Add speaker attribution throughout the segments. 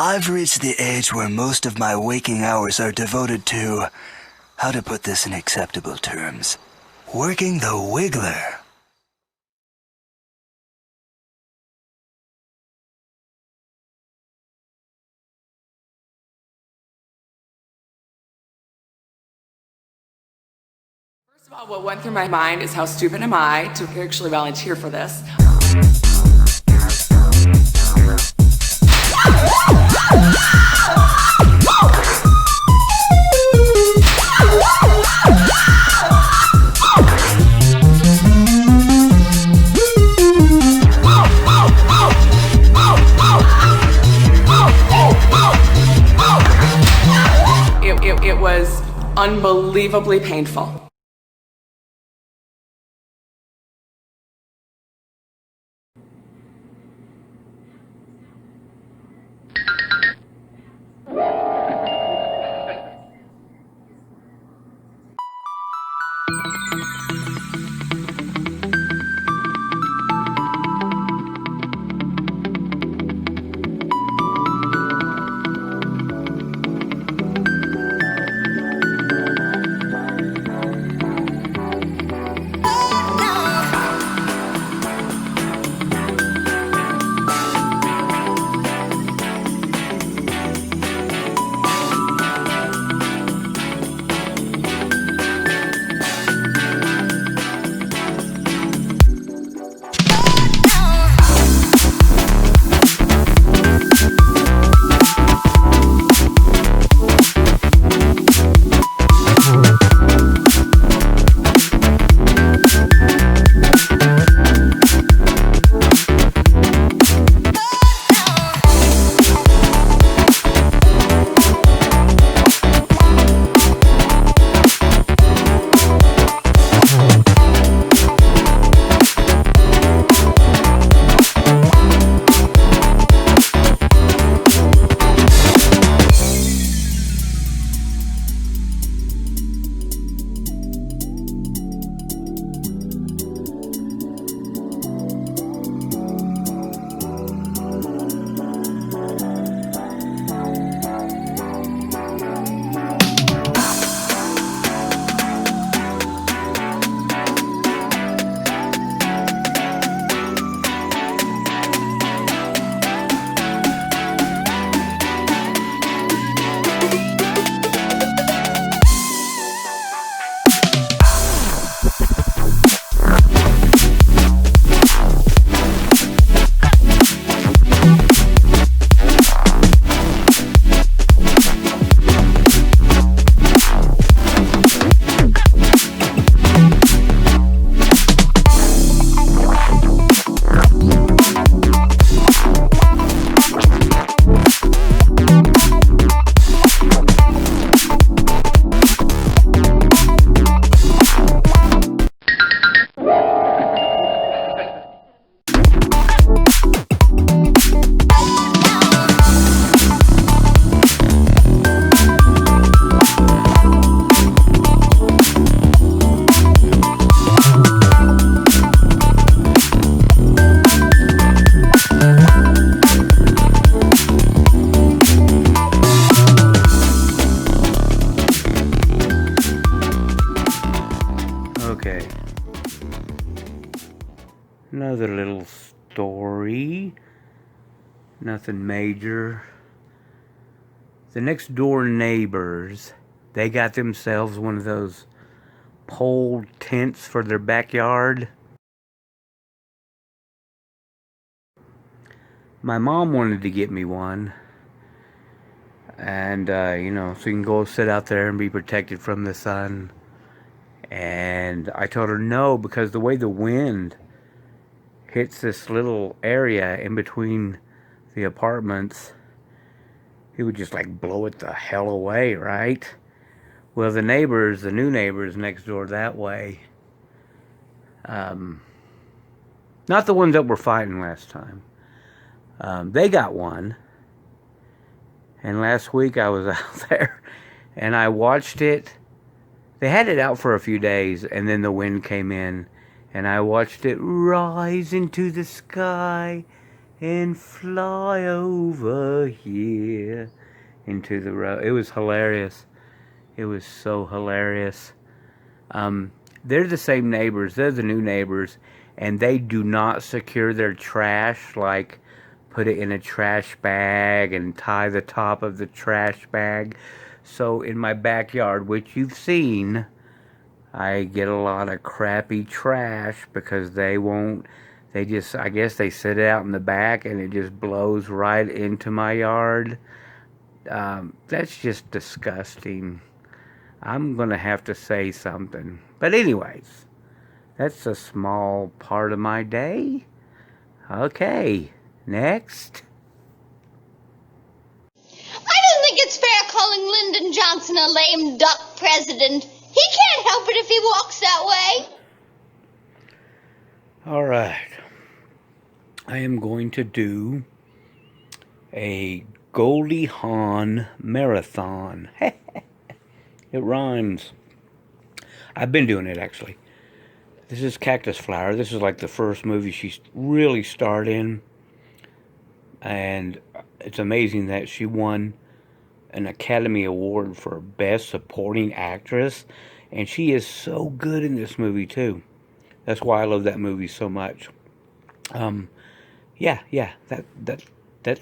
Speaker 1: I've reached the age where most of my waking hours are devoted to, how to put this in acceptable terms, working the Wiggler.
Speaker 2: First of all, what went through my mind is how stupid am I to actually volunteer for this? It was unbelievably painful.
Speaker 3: Okay. Another little story. Nothing major. The next door neighbors, they got themselves one of those pole tents for their backyard. My mom wanted to get me one. And, so you can go sit out there and be protected from the sun. And I told her no, because the way the wind hits this little area in between the apartments, it would just like blow it the hell away, right? Well, the new neighbors next door that way, not the ones that were fighting last time, they got one. And last week I was out there and I watched it. They had it out for a few days, and then the wind came in, and I watched it rise into the sky and fly over here into the road. It was hilarious. It was so hilarious. They're the same neighbors. They're the new neighbors, and they do not secure their trash, like put it in a trash bag and tie the top of the trash bag. So in my backyard, which you've seen, I get a lot of crappy trash because they won't, they just, I guess they sit it out in the back and it just blows right into my yard. That's just disgusting. I'm going to have to say something. But anyways, that's a small part of my day. Okay, next.
Speaker 4: I don't think it's fair calling Lyndon Johnson a lame duck president. He can't help it if he walks that way.
Speaker 3: All right. I am going to do a Goldie Hawn marathon. It rhymes. I've been doing it, actually. This is Cactus Flower. This is like the first movie she's really starred in. And it's amazing that she won an Academy Award for Best Supporting Actress. And she is so good in this movie, too. That's why I love that movie so much. That's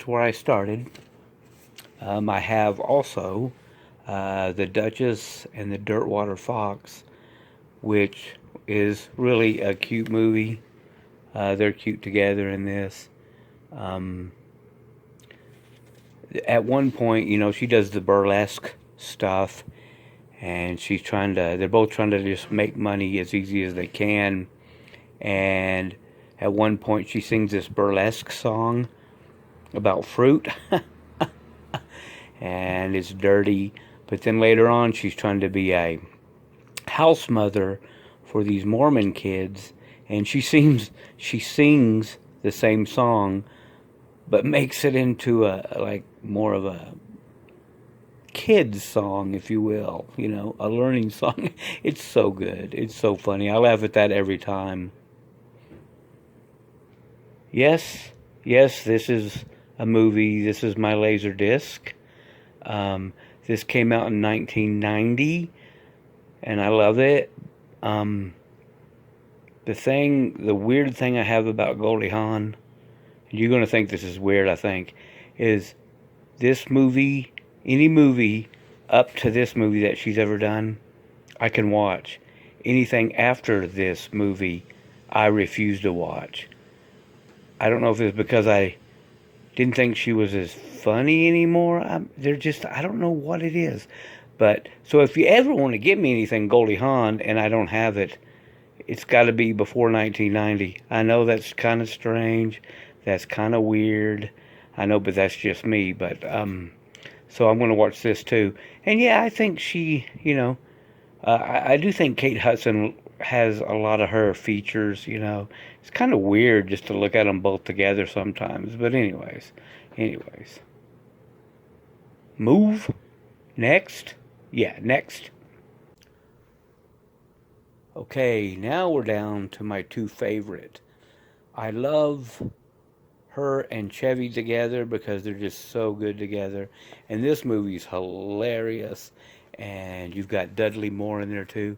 Speaker 3: where I started. I have also The Duchess and the Dirtwater Fox, which is really a cute movie. They're cute together in this. At one point, you know, she does the burlesque stuff, and they're both trying to just make money as easy as they can. And at one point, she sings this burlesque song about fruit, and it's dirty. But then later on, she's trying to be a house mother for these Mormon kids, and she sings the same song, but makes it into a more of a kids song, if you will, you know, a learning song. It's so good. It's so funny. I laugh at that every time. Yes, this is a movie. This is my laser disc. This came out in 1990, and I love it. The weird thing I have about Goldie Hawn, and you're going to think this is weird, I think, is this movie, any movie up to this movie that she's ever done, I can watch. Anything after this movie, I refuse to watch. I don't know if it's because I didn't think she was as funny anymore. I don't know what it is. But, so if you ever want to give me anything Goldie Hawn and I don't have it, it's got to be before 1990. I know that's kind of strange. That's kind of weird. I know, but that's just me. But, so I'm going to watch this too. And yeah, I think she, you know, I do think Kate Hudson has a lot of her features, you know. It's kind of weird just to look at them both together sometimes. But anyways. Move. Next. Yeah, next. Okay, now we're down to my two favorite. I love her and Chevy together because they're just so good together. And this movie's hilarious. And you've got Dudley Moore in there too.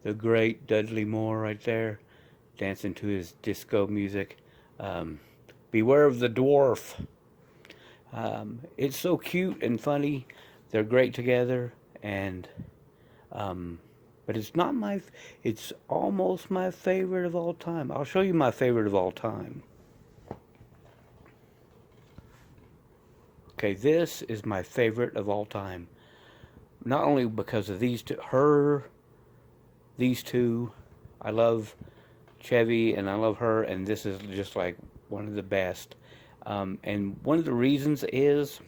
Speaker 3: The great Dudley Moore right there, dancing to his disco music. Beware of the Dwarf. It's so cute and funny. They're great together, and but it's almost my favorite of all time. I'll show you my favorite of all time. Okay, this is my favorite of all time. Not only because of these two, I love Chevy and I love her, and this is just like one of the best. And one of the reasons is,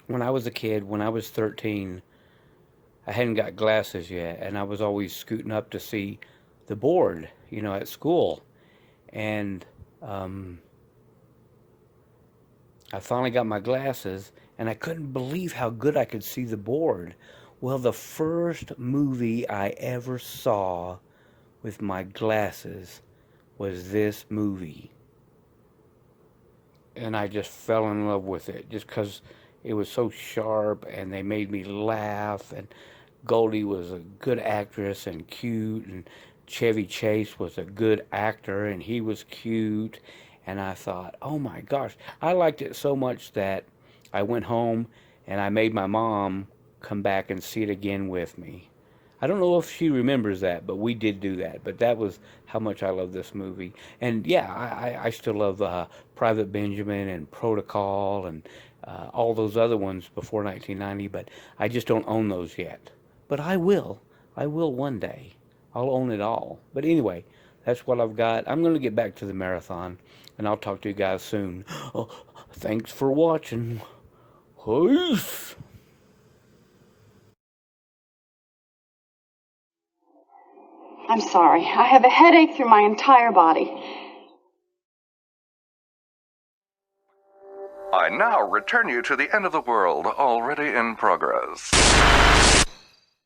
Speaker 3: when I was a kid, when I was 13, I hadn't got glasses yet, and I was always scooting up to see the board, you know, at school. And I finally got my glasses, and I couldn't believe how good I could see the board. Well, the first movie I ever saw with my glasses was this movie. and I just fell in love with it just because it was so sharp and they made me laugh. And Goldie was a good actress and cute, and Chevy Chase was a good actor and he was cute. And I thought, oh my gosh, I liked it so much that I went home and I made my mom come back and see it again with me. I don't know if she remembers that, but we did do that. But that was how much I love this movie. And yeah, I still love Private Benjamin and Protocol and all those other ones before 1990, but I just don't own those yet. But I will. I will one day. I'll own it all. But anyway, that's what I've got. I'm going to get back to the marathon, and I'll talk to you guys soon. Oh, thanks for watching. Peace.
Speaker 5: I'm sorry. I have a headache through my entire body.
Speaker 6: I now return you to the end of the world, already in progress.